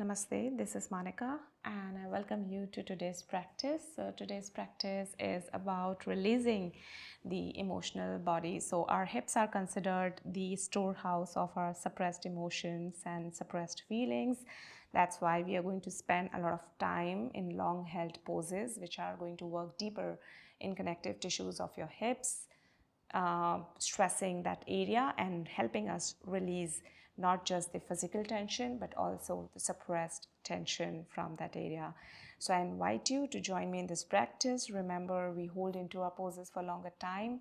Namaste, this is Monica and I welcome you to today's practice. So today's practice is about releasing the emotional body. So our hips are considered the storehouse of our suppressed emotions and suppressed feelings. That's why we are going to spend a lot of time in long held poses which are going to work deeper in connective tissues of your hips, stressing that area and helping us release not just the physical tension but also the suppressed tension from that area. So I invite you to join me in this practice. Remember, we hold into our poses for longer time.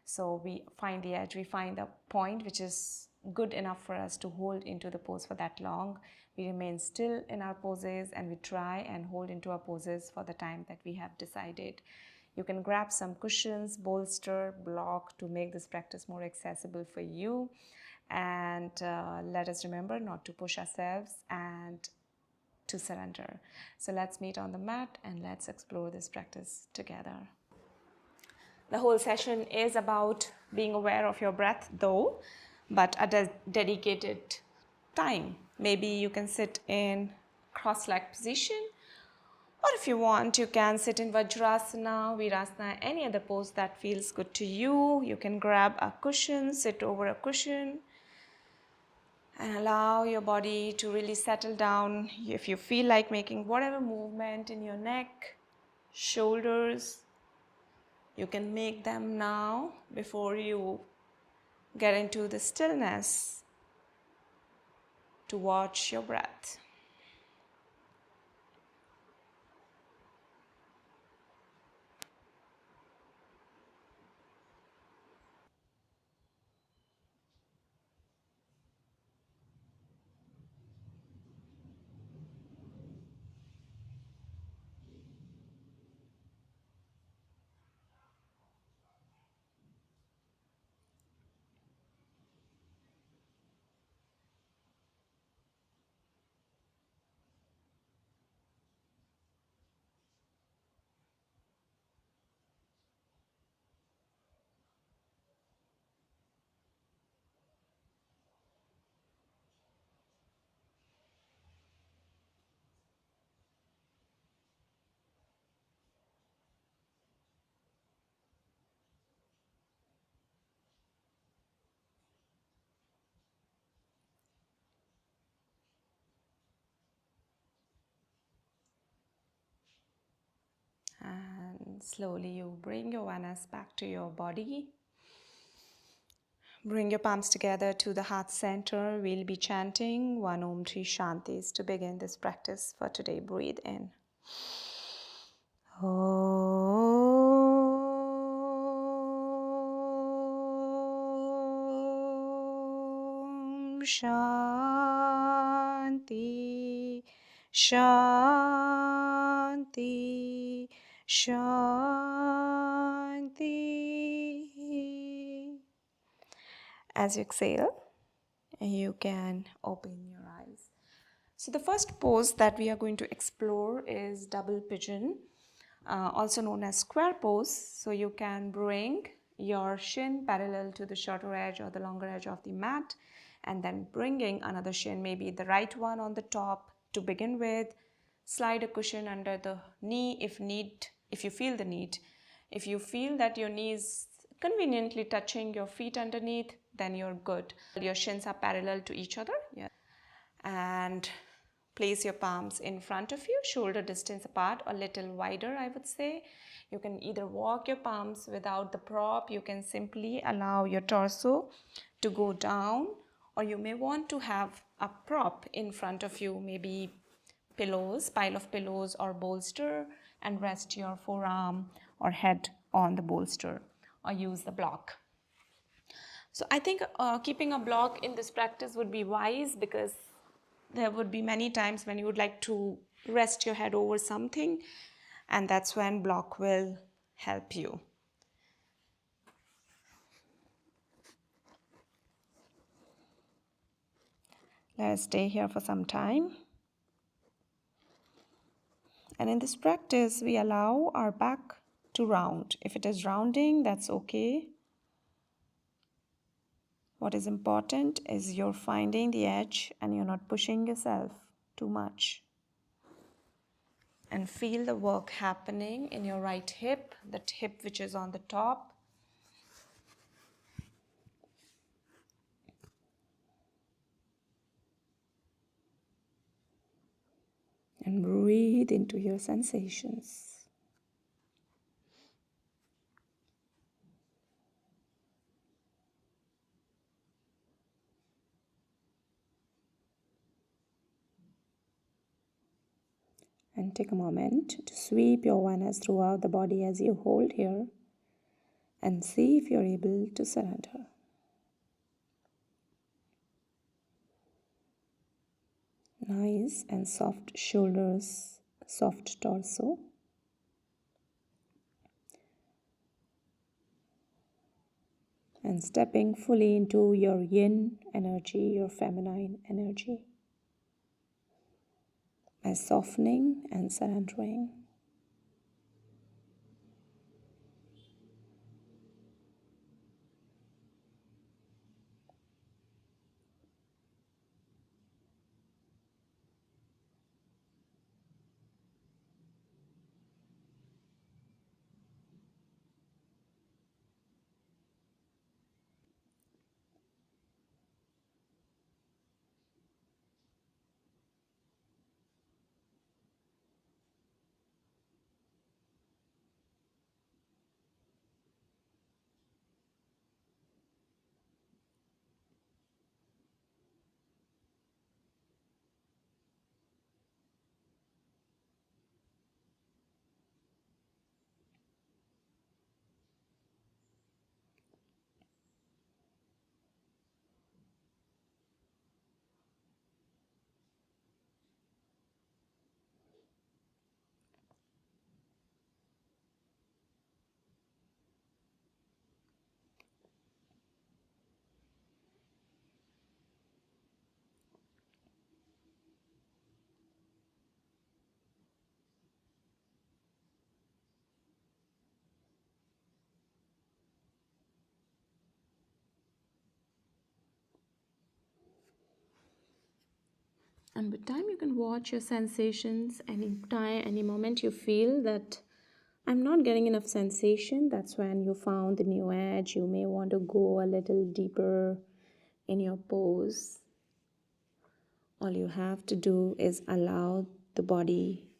So we find the edge, we find a point which is good enough for us to hold into the pose for that long. We remain still in our poses and we try and hold into our poses for the time that we have decided. You can grab some cushions, bolster, block to make this practice more accessible for you. And let us remember not to push ourselves and to surrender. So let's meet on the mat and let's explore this practice together. The whole session is about being aware of your breath though, but at a dedicated time. Maybe you can sit in cross-legged position, or if you want, you can sit in Vajrasana, Virasana, any other pose that feels good to you. You can grab a cushion, sit over a cushion, and allow your body to really settle down. If you feel like making whatever movement in your neck, shoulders, you can make them now before you get into the stillness to watch your breath. And slowly you bring your awareness back to your body. Bring your palms together to the heart center. We'll be chanting one Om Tri Shantis to begin this practice for today. Breathe in. Om Shanti, Shanti, Shanti. As you exhale, you can open your eyes. So the first pose that we are going to explore is double pigeon, also known as square pose. So you can bring your shin parallel to the shorter edge or the longer edge of the mat, and then bringing another shin, maybe the right one on the top to begin with. Slide a cushion under the knee if you feel the need. If you feel that your knee is conveniently touching your feet underneath, then you're good. Your shins are parallel to each other. Yeah. And place your palms in front of you, shoulder distance apart, a little wider, I would say. You can either walk your palms without the prop, you can simply allow your torso to go down, or you may want to have a prop in front of you, maybe pillows, pile of pillows or bolster, and rest your forearm or head on the bolster or use the block. So I think keeping a block in this practice would be wise, because there would be many times when you would like to rest your head over something, and that's when block will help you. Let us stay here for some time. And in this practice, we allow our back to round. If it is rounding, that's okay. What is important is you're finding the edge and you're not pushing yourself too much. And feel the work happening in your right hip, that hip which is on the top. And breathe into your sensations. And take a moment to sweep your awareness throughout the body as you hold here and see if you're able to surrender. Nice and soft shoulders, soft torso. And stepping fully into your yin energy, your feminine energy. By softening and surrendering. And with time you can watch your sensations. Any moment you feel that I'm not getting enough sensation, that's when you found the new edge. You may want to go a little deeper in your pose. All you have to do is allow the body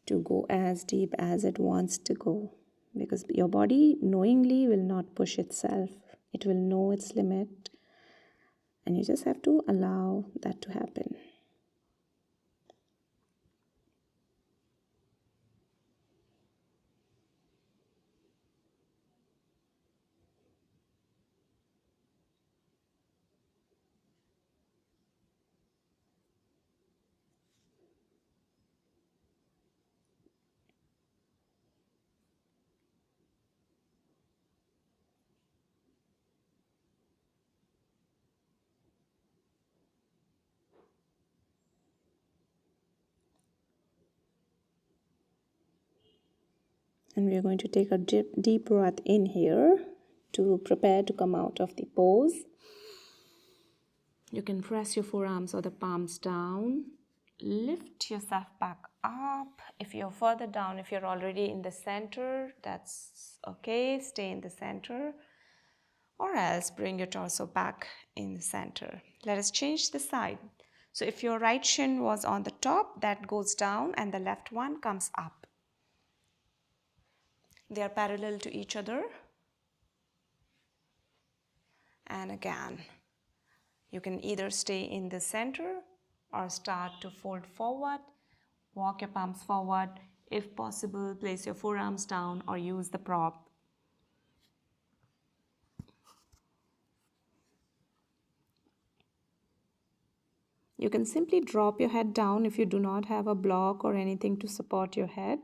to go as deep as it wants to go, because your body knowingly will not push itself. It will know its limit, and you just have to allow that to happen. And we are going to take a deep breath in here to prepare to come out of the pose. You can press your forearms or the palms down. Lift yourself back up. If you're further down, if you're already in the center, that's okay. Stay in the center. Or else bring your torso back in the center. Let us change the side. So if your right shin was on the top, that goes down and the left one comes up. They are parallel to each other. And again, you can either stay in the center or start to fold forward. Walk your palms forward. If possible, place your forearms down or use the prop. You can simply drop your head down if you do not have a block or anything to support your head.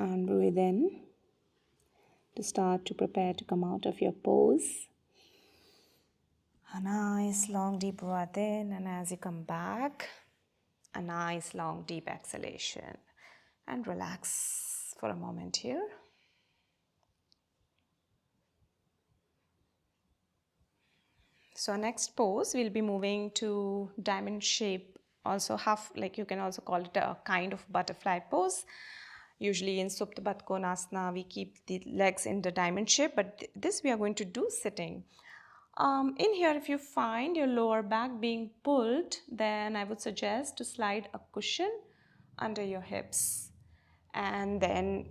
And breathe in to start to prepare to come out of your pose. A nice long deep breath in, and as you come back, a nice long deep exhalation. And relax for a moment here. So next pose, we'll be moving to diamond shape, also half, like you can also call it a kind of butterfly pose. Usually in Supta Baddha Konasana, we keep the legs in the diamond shape, but this we are going to do sitting. In here, if you find your lower back being pulled, then I would suggest to slide a cushion under your hips. And then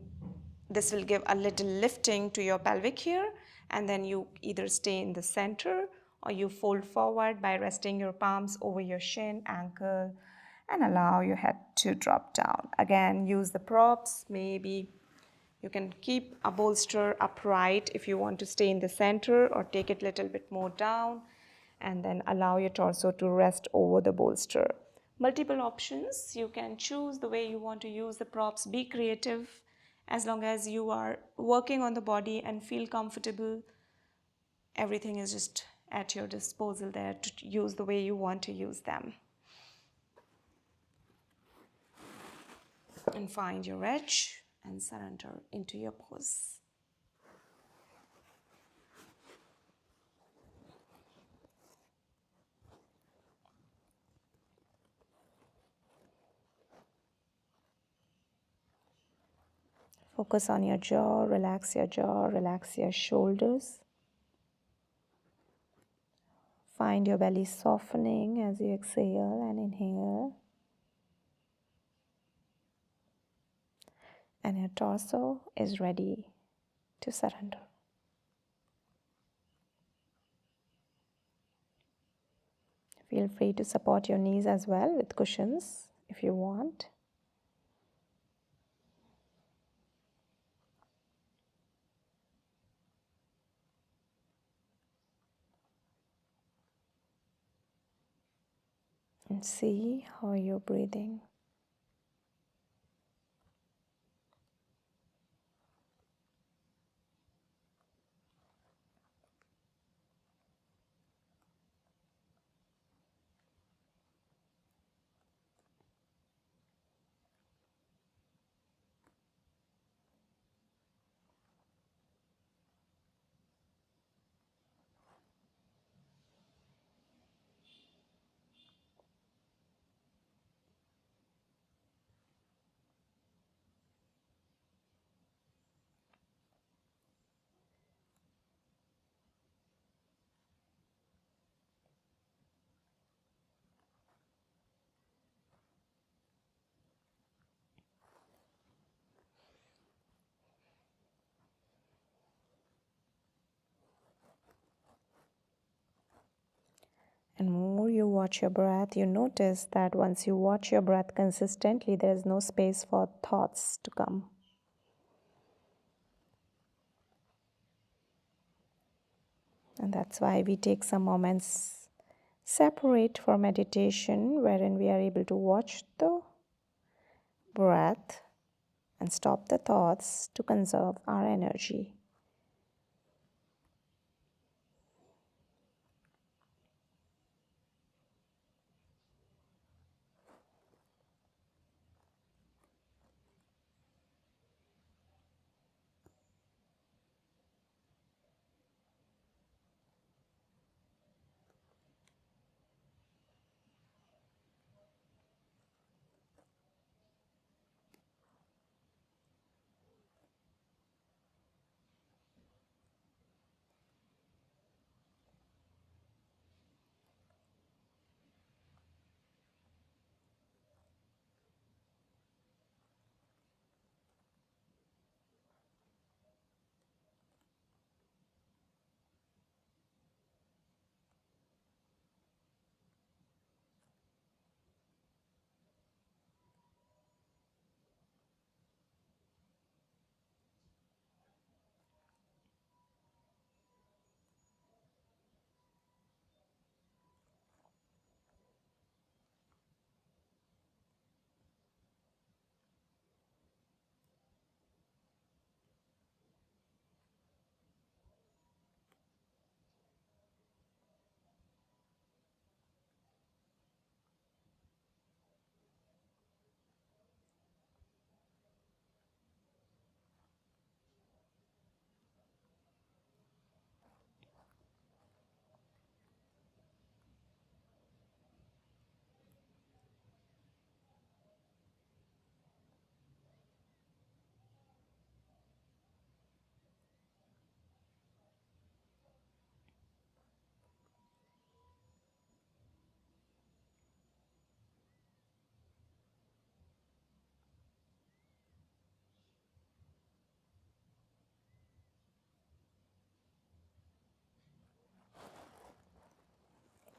this will give a little lifting to your pelvic here, and then you either stay in the center or you fold forward by resting your palms over your shin, ankle, and allow your head to drop down. Again, use the props. Maybe you can keep a bolster upright if you want to stay in the center, or take it a little bit more down, and then allow your torso to rest over the bolster. Multiple options. You can choose the way you want to use the props. Be creative. As long as you are working on the body and feel comfortable, everything is just at your disposal there to use the way you want to use them. And find your edge and surrender into your pose. Focus on your jaw, relax your shoulders. Find your belly softening as you exhale and inhale. And your torso is ready to surrender. Feel free to support your knees as well with cushions if you want. And see how you're breathing. And more you watch your breath, you notice that once you watch your breath consistently, there is no space for thoughts to come. And that's why we take some moments separate for meditation, wherein we are able to watch the breath and stop the thoughts to conserve our energy.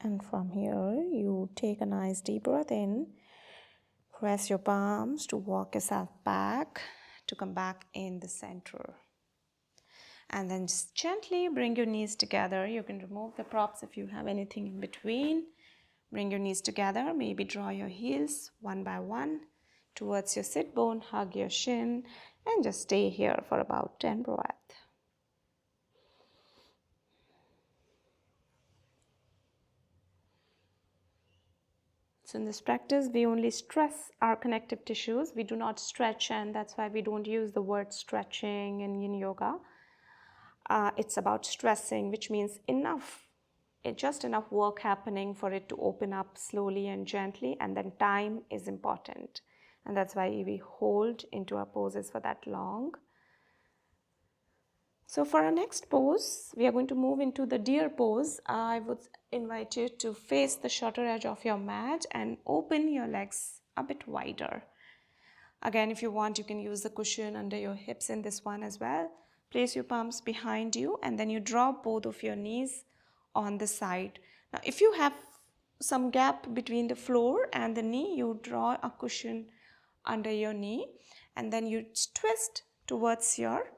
And from here, you take a nice deep breath in. Press your palms to walk yourself back, to come back in the center. And then just gently bring your knees together. You can remove the props if you have anything in between. Bring your knees together. Maybe draw your heels one by one towards your sit bone. Hug your shin and just stay here for about 10 breaths. So in this practice, we only stress our connective tissues. We do not stretch, and that's why we don't use the word stretching in Yin Yoga. It's about stressing, which means just enough work happening for it to open up slowly and gently, and then time is important. And that's why we hold into our poses for that long. So for our next pose, we are going to move into the deer pose. I would invite you to face the shorter edge of your mat and open your legs a bit wider. Again, if you want, you can use the cushion under your hips in this one as well. Place your palms behind you and then you drop both of your knees on the side. Now, if you have some gap between the floor and the knee, you draw a cushion under your knee and then you twist towards your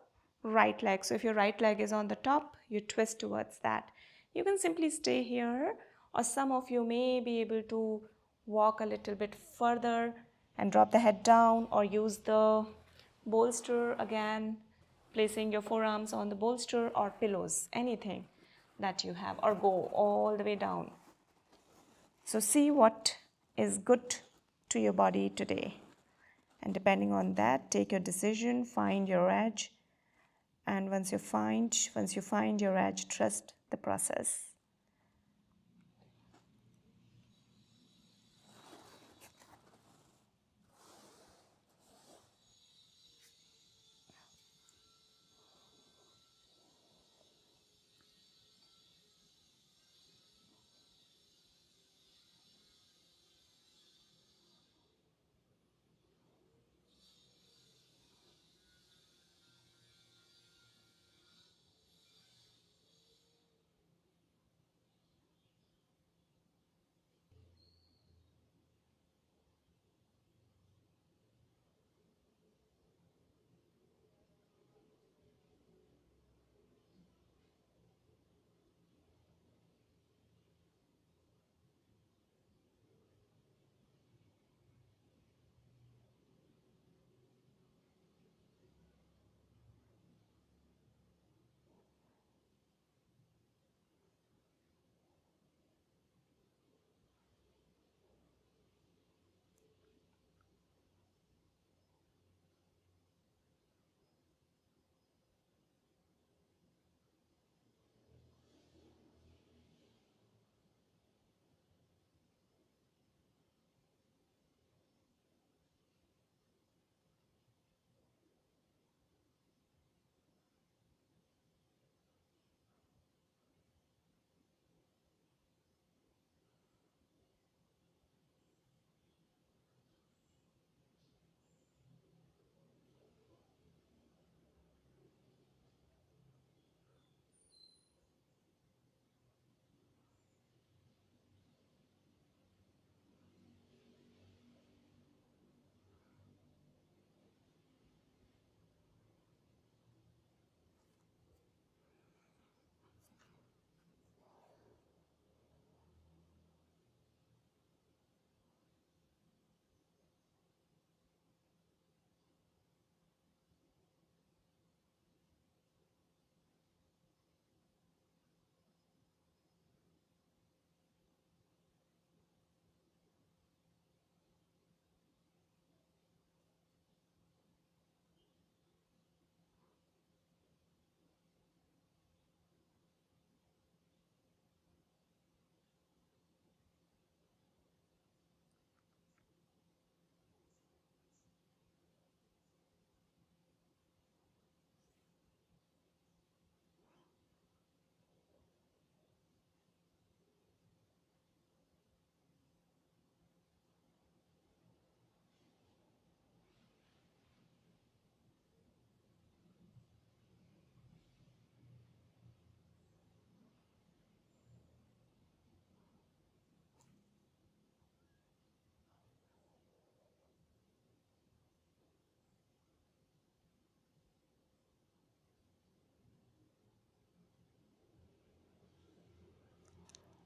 right leg. So if your right leg is on the top, you twist towards that. You can simply stay here, or some of you may be able to walk a little bit further and drop the head down, or use the bolster again, placing your forearms on the bolster or pillows, anything that you have, or go all the way down. So see what is good to your body today. And depending on that, take your decision, find your edge. And once you find your edge, trust the process.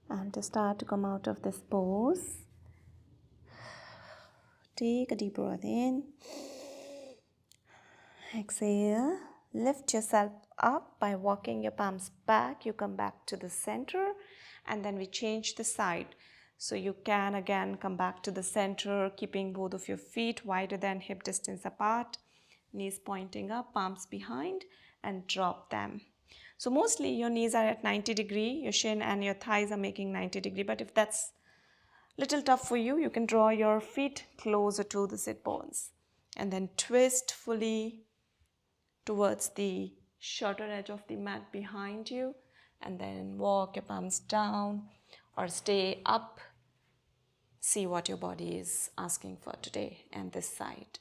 And to start to come out of this pose, take a deep breath in, exhale, lift yourself up by walking your palms back. You come back to the center and then we change the side. So you can again come back to the center, keeping both of your feet wider than hip distance apart, knees pointing up, palms behind, and drop them. So mostly your knees are at 90 degree, your shin and your thighs are making 90 degree, but if that's little tough for you, you can draw your feet closer to the sit bones and then twist fully towards the shorter edge of the mat behind you, and then walk your palms down or stay up. See what your body is asking for today and this side.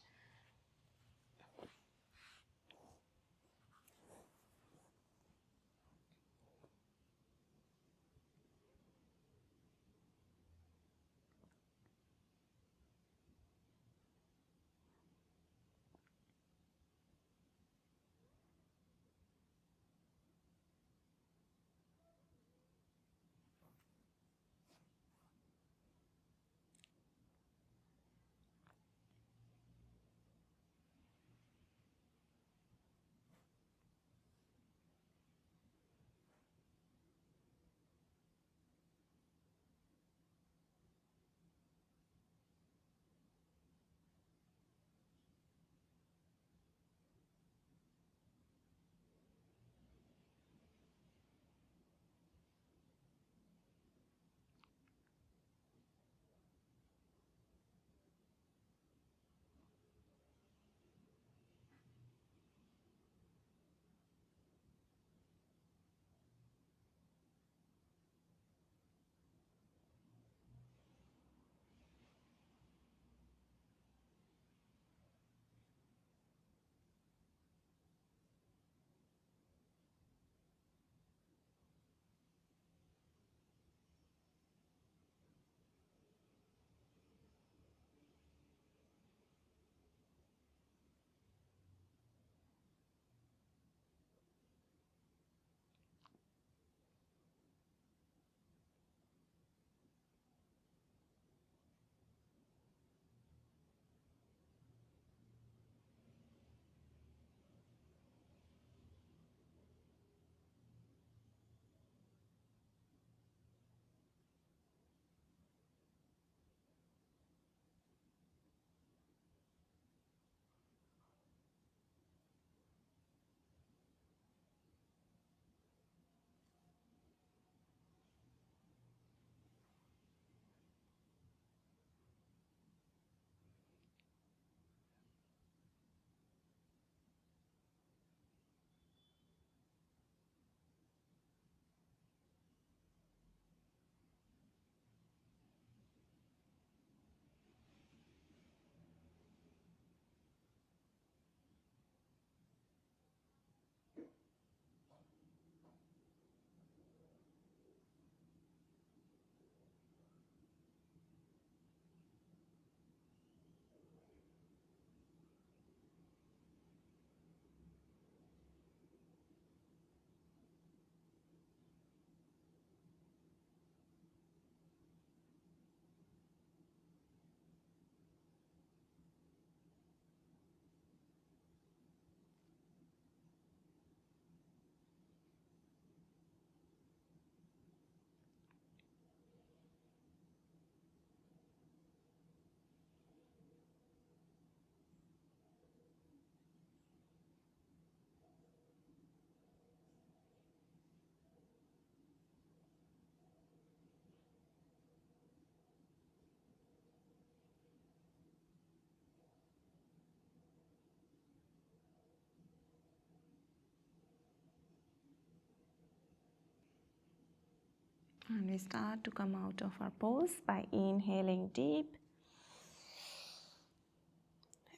And we start to come out of our pose by inhaling deep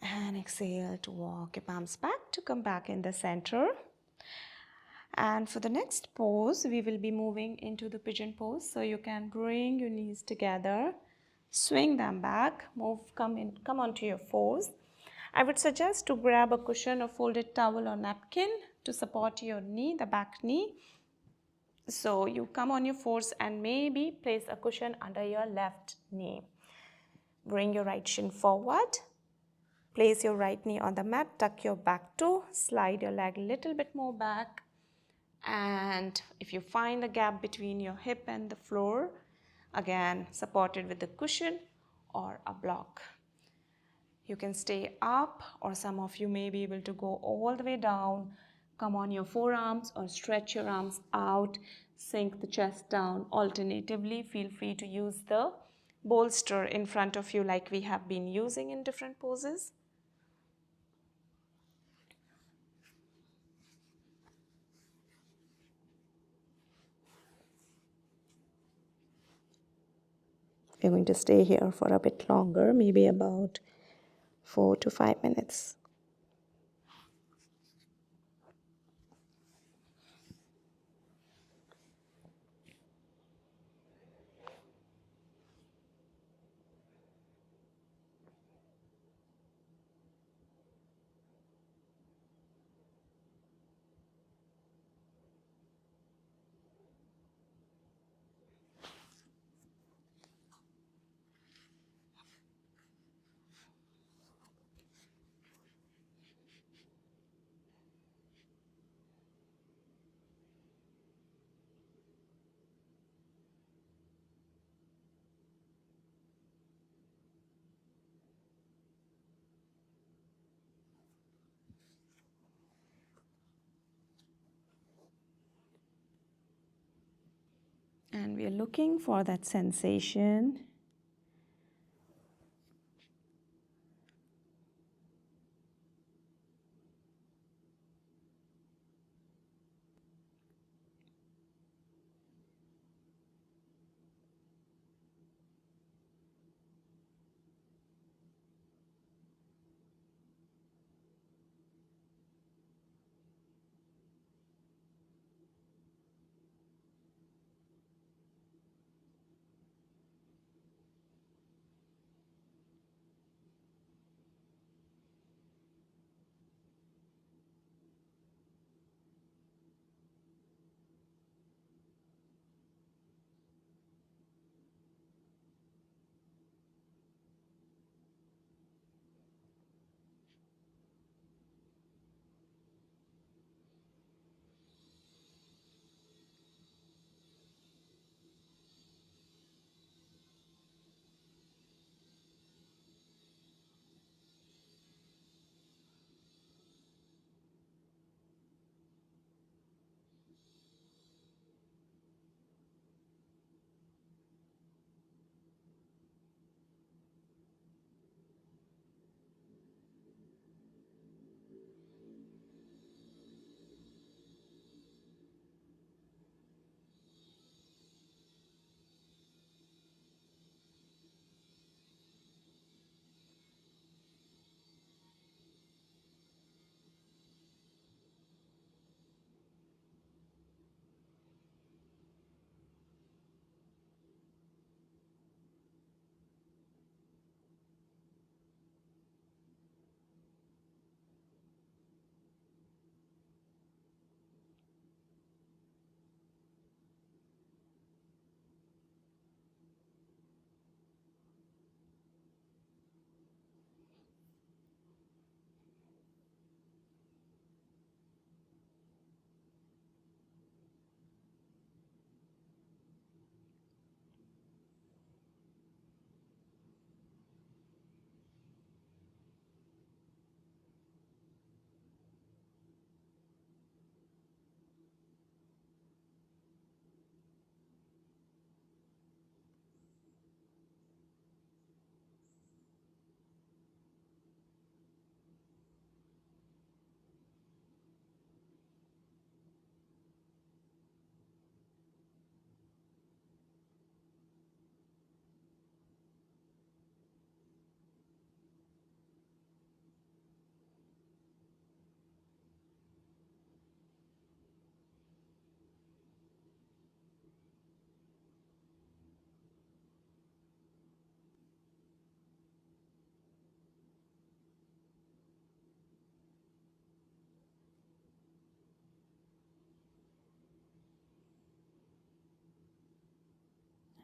and exhale to walk your palms back to come back in the center. And for the next pose, we will be moving into the pigeon pose. So you can bring your knees together, swing them back, come onto your fours. I would suggest to grab a cushion or folded towel or napkin to support your knee, the back knee. So you come on your fours and maybe place a cushion under your left knee. Bring your right shin forward. Place your right knee on the mat, tuck your back toe, slide your leg a little bit more back. And if you find a gap between your hip and the floor, again supported with a cushion or a block. You can stay up, or some of you may be able to go all the way down. Come on your forearms or stretch your arms out. Sink the chest down. Alternatively, feel free to use the bolster in front of you like we have been using in different poses. We're going to stay here for a bit longer, maybe about 4 to 5 minutes. And we're looking for that sensation.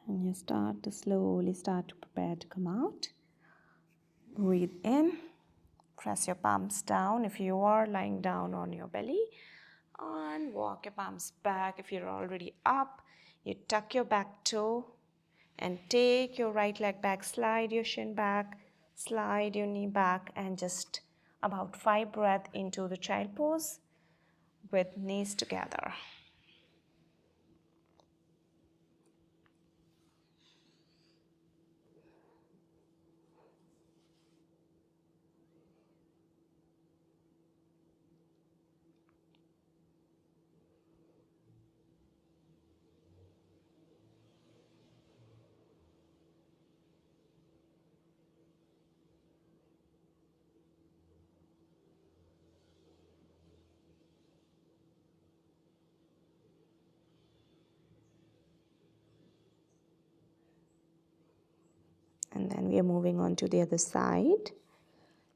And you start to slowly start to prepare to come out. Breathe in. Press your palms down if you are lying down on your belly. And walk your palms back. If you're already up, you tuck your back toe and take your right leg back. Slide your shin back. Slide your knee back. And just about 5 breaths into the child pose with knees together. And then we are moving on to the other side.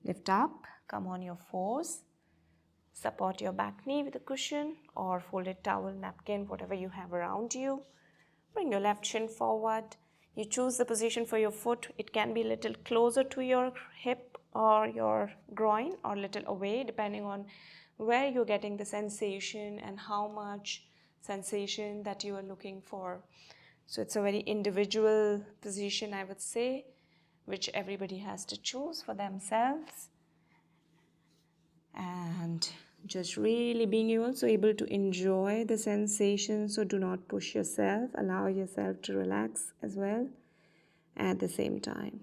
Lift up, come on your fours. Support your back knee with a cushion or folded towel, napkin, whatever you have around you. Bring your left shin forward. You choose the position for your foot. It can be a little closer to your hip or your groin or a little away, depending on where you're getting the sensation and how much sensation that you are looking for. So it's a very individual position, I would say, which everybody has to choose for themselves. And just really being also able to enjoy the sensation. So do not push yourself. Allow yourself to relax as well at the same time.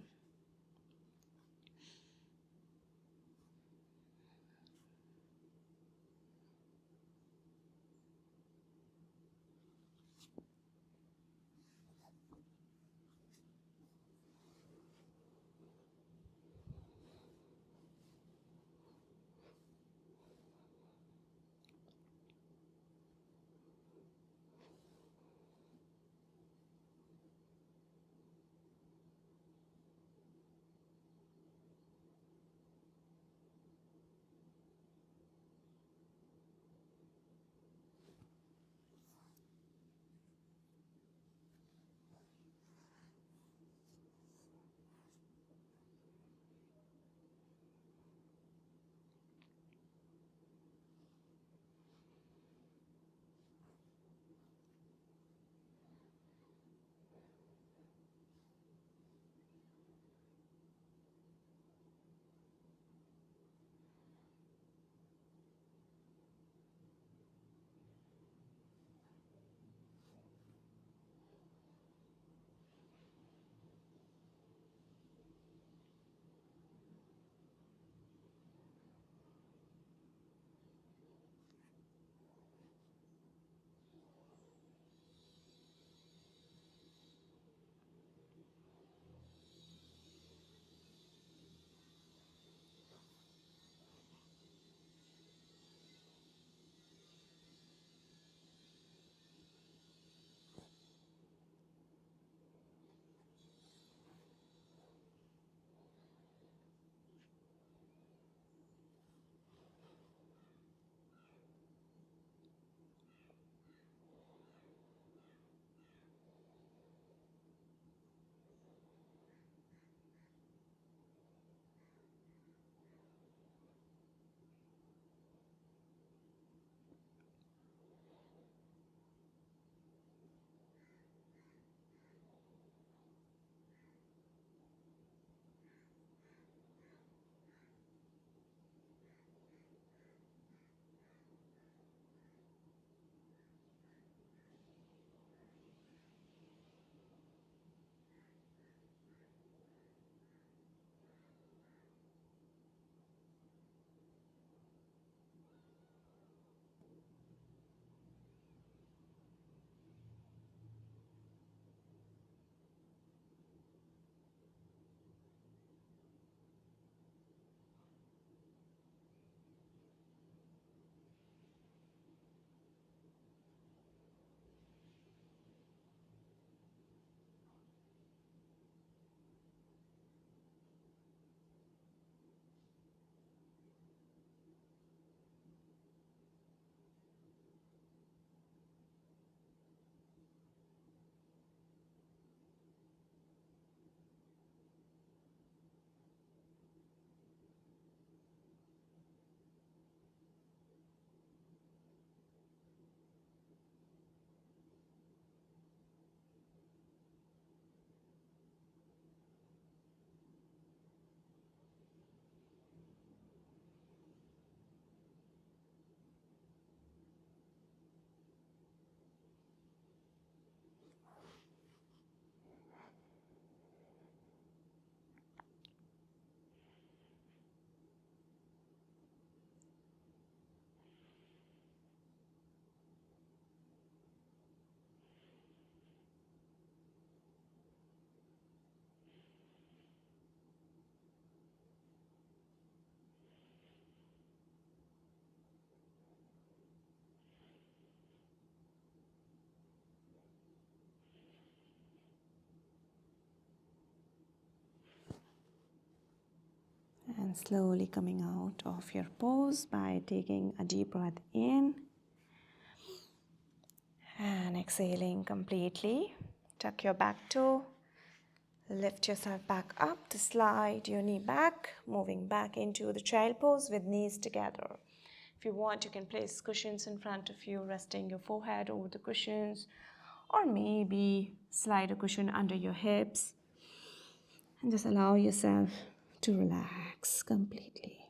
And slowly coming out of your pose by taking a deep breath in and exhaling completely. Tuck your back toe, lift yourself back up to slide your knee back, moving back into the child pose with knees together. If you want, you can place cushions in front of you, resting your forehead over the cushions, or maybe slide a cushion under your hips and just allow yourself to relax completely.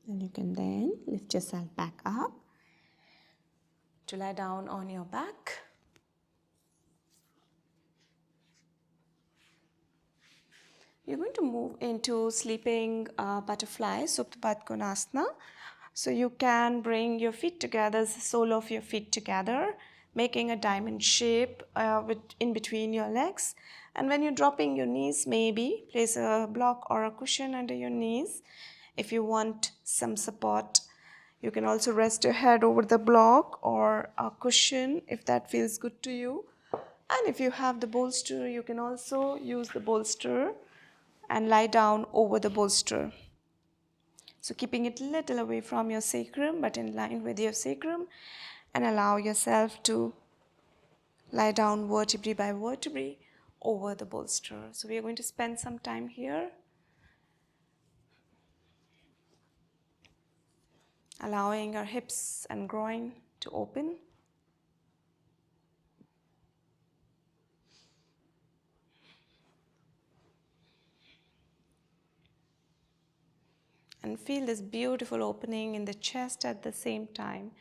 And you can then lift yourself back up to lie down on your back. You're going to move into sleeping butterfly, Supta Konasana. So you can bring your feet together, the sole of your feet together, making a diamond shape in between your legs. And when you're dropping your knees, maybe place a block or a cushion under your knees. If you want some support, you can also rest your head over the block or a cushion if that feels good to you. And if you have the bolster, you can also use the bolster and lie down over the bolster. So keeping it a little away from your sacrum but in line with your sacrum, and allow yourself to lie down vertebrae by vertebrae over the bolster. So we are going to spend some time here, allowing our hips and groin to open. And feel this beautiful opening in the chest at the same time.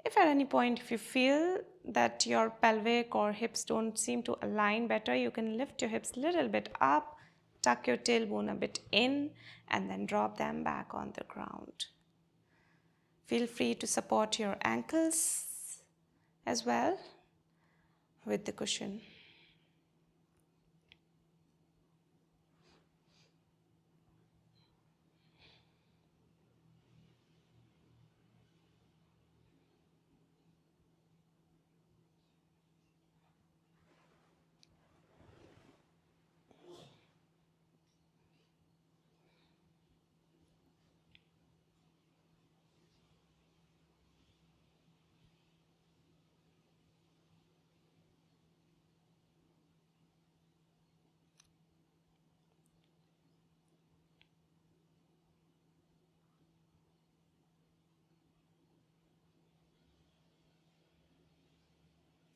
If at any point if you feel that your pelvic or hips don't seem to align better, you can lift your hips a little bit up, tuck your tailbone a bit in, and then drop them back on the ground. Feel free to support your ankles as well with the cushion.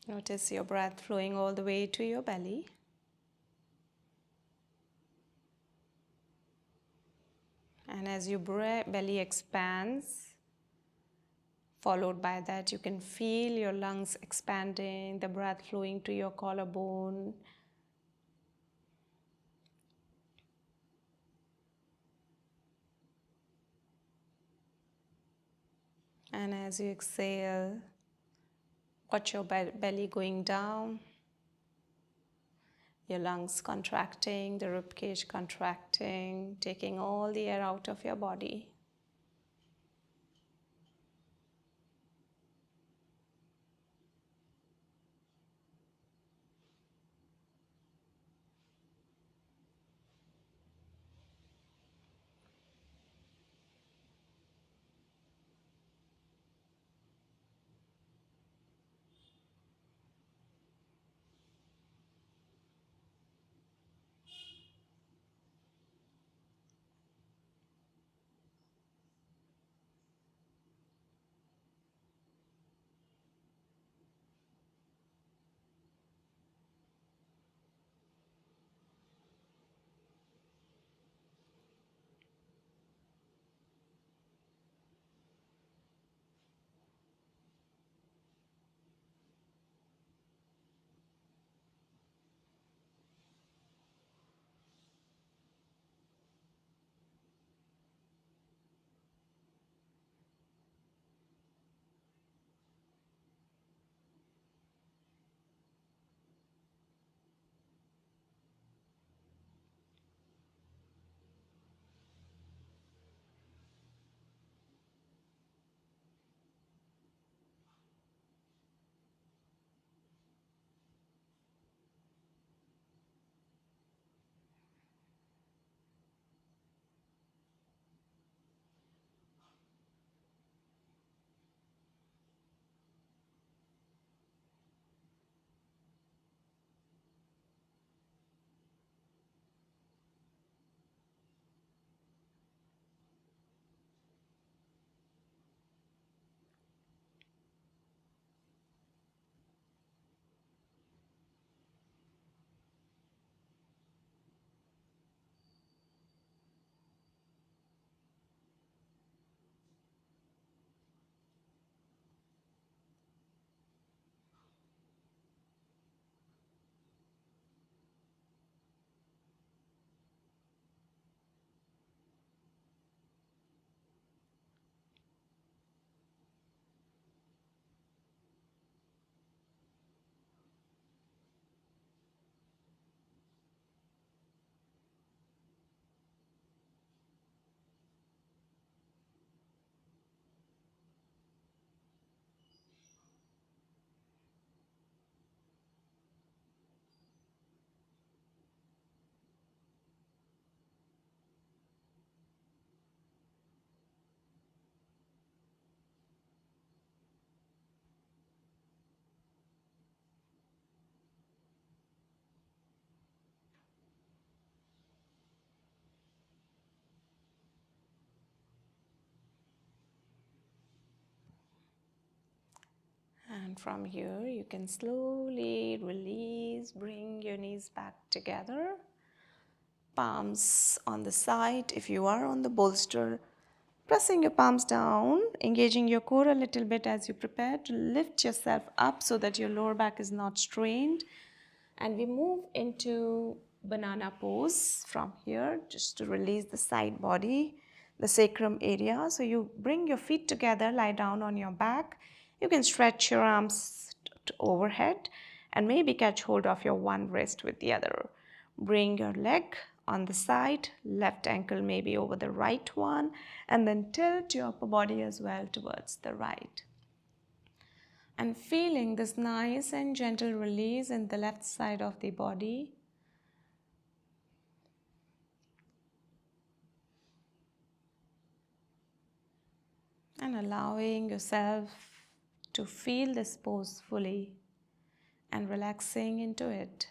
Notice your breath flowing all the way to your belly. And as your belly expands, followed by that, you can feel your lungs expanding, the breath flowing to your collarbone. And as you exhale, watch your belly going down, your lungs contracting, the ribcage contracting, taking all the air out of your body. And from here, you can slowly release, bring your knees back together, palms on the side. If you are on the bolster, pressing your palms down, engaging your core a little bit as you prepare to lift yourself up so that your lower back is not strained. And we move into banana pose from here, just to release the side body, the sacrum area. So you bring your feet together, lie down on your back. You can stretch your arms to overhead and maybe catch hold of your one wrist with the other. Bring your leg on the side, left ankle maybe over the right one, and then tilt your upper body as well towards the right. And feeling this nice and gentle release in the left side of the body. And allowing yourself to feel this pose fully and relaxing into it.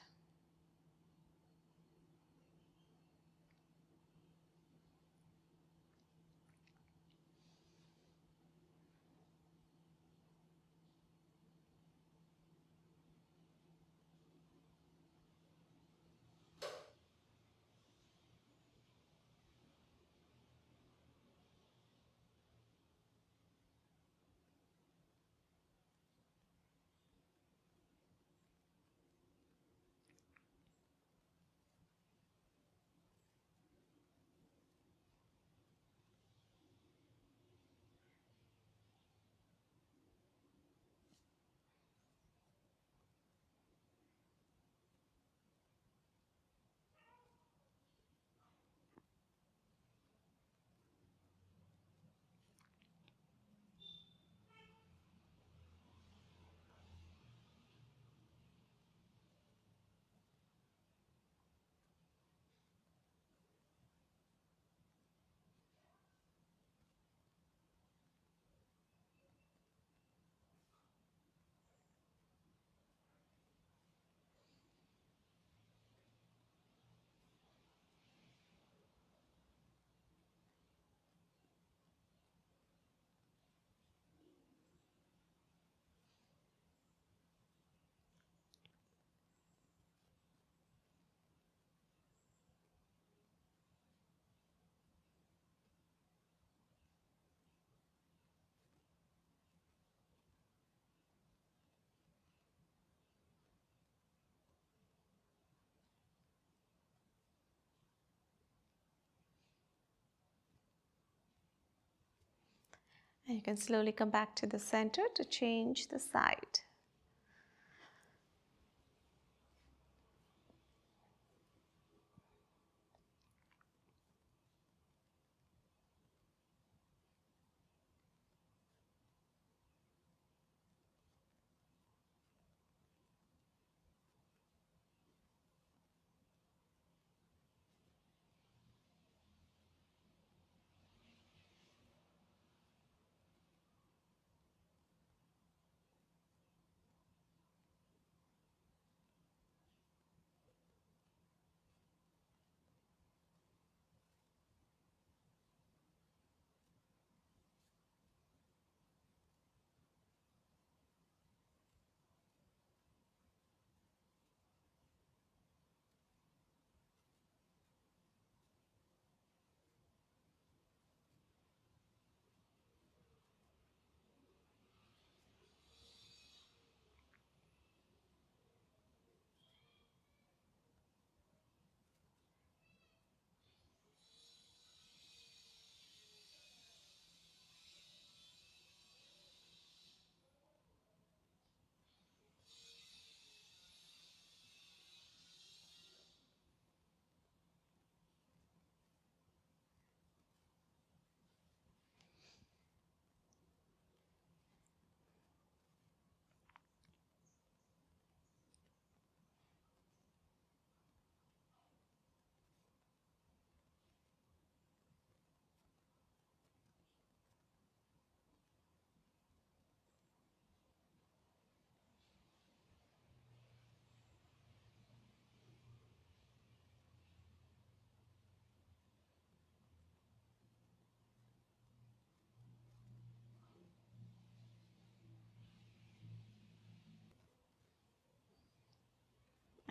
And you can slowly come back to the center to change the side.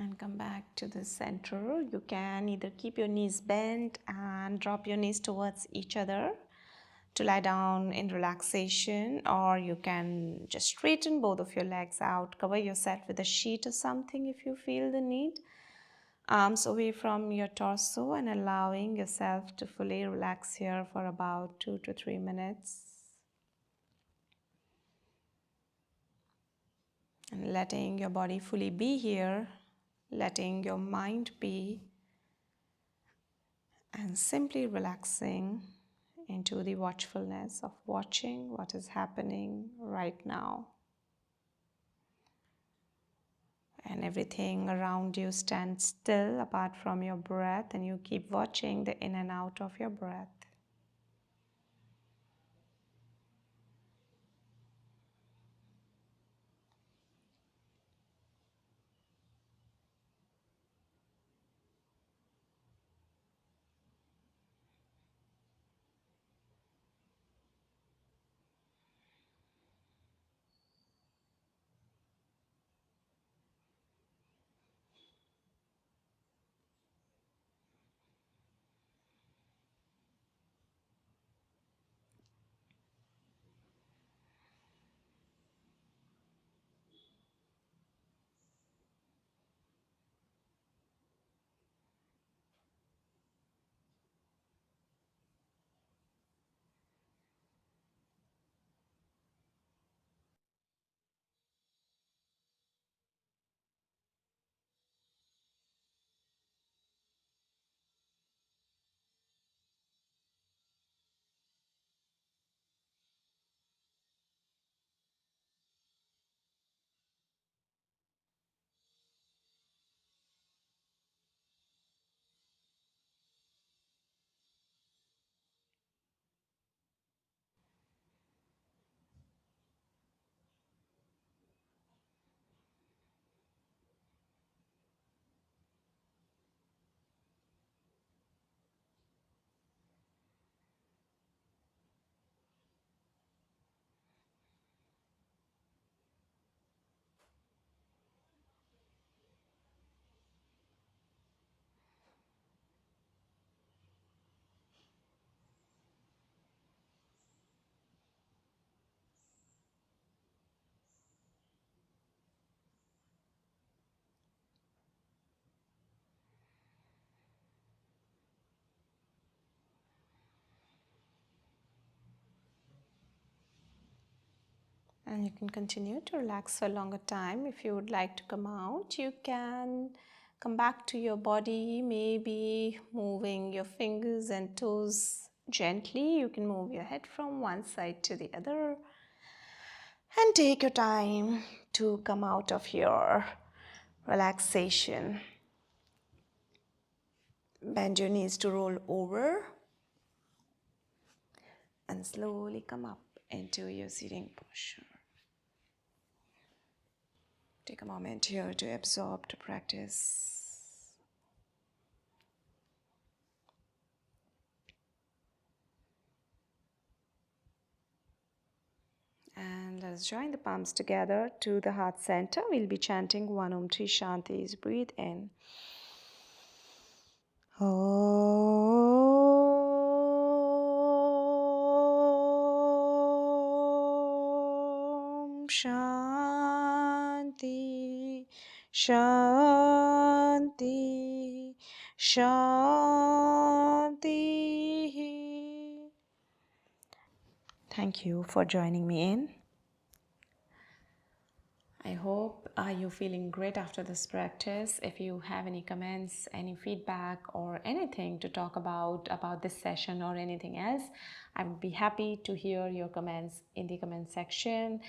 And come back to the center. You can either keep your knees bent and drop your knees towards each other to lie down in relaxation, or you can just straighten both of your legs out. Cover yourself with a sheet or something if you feel the need. Arms away from your torso and allowing yourself to fully relax here for about 2 to 3 minutes. And letting your body fully be here, letting your mind be, and simply relaxing into the watchfulness of watching what is happening right now. And everything around you stands still apart from your breath, and you keep watching the in and out of your breath. And you can continue to relax for a longer time. If you would like to come out, you can come back to your body, maybe moving your fingers and toes gently. You can move your head from one side to the other. And take your time to come out of your relaxation. Bend your knees to roll over. And slowly come up into your seating posture. Take a moment here to absorb, to practice. And let us join the palms together to the heart center. We'll be chanting one Om Tri Shantis. Breathe in. Om Shanti, Shanti, Shanti. Thank you for joining me in. I hope you're feeling great after this practice. If you have any comments, any feedback, or anything to talk about this session or anything else, I would be happy to hear your comments in the comment section.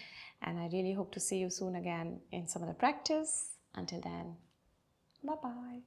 And I really hope to see you soon again in some other practice. Until then, bye-bye.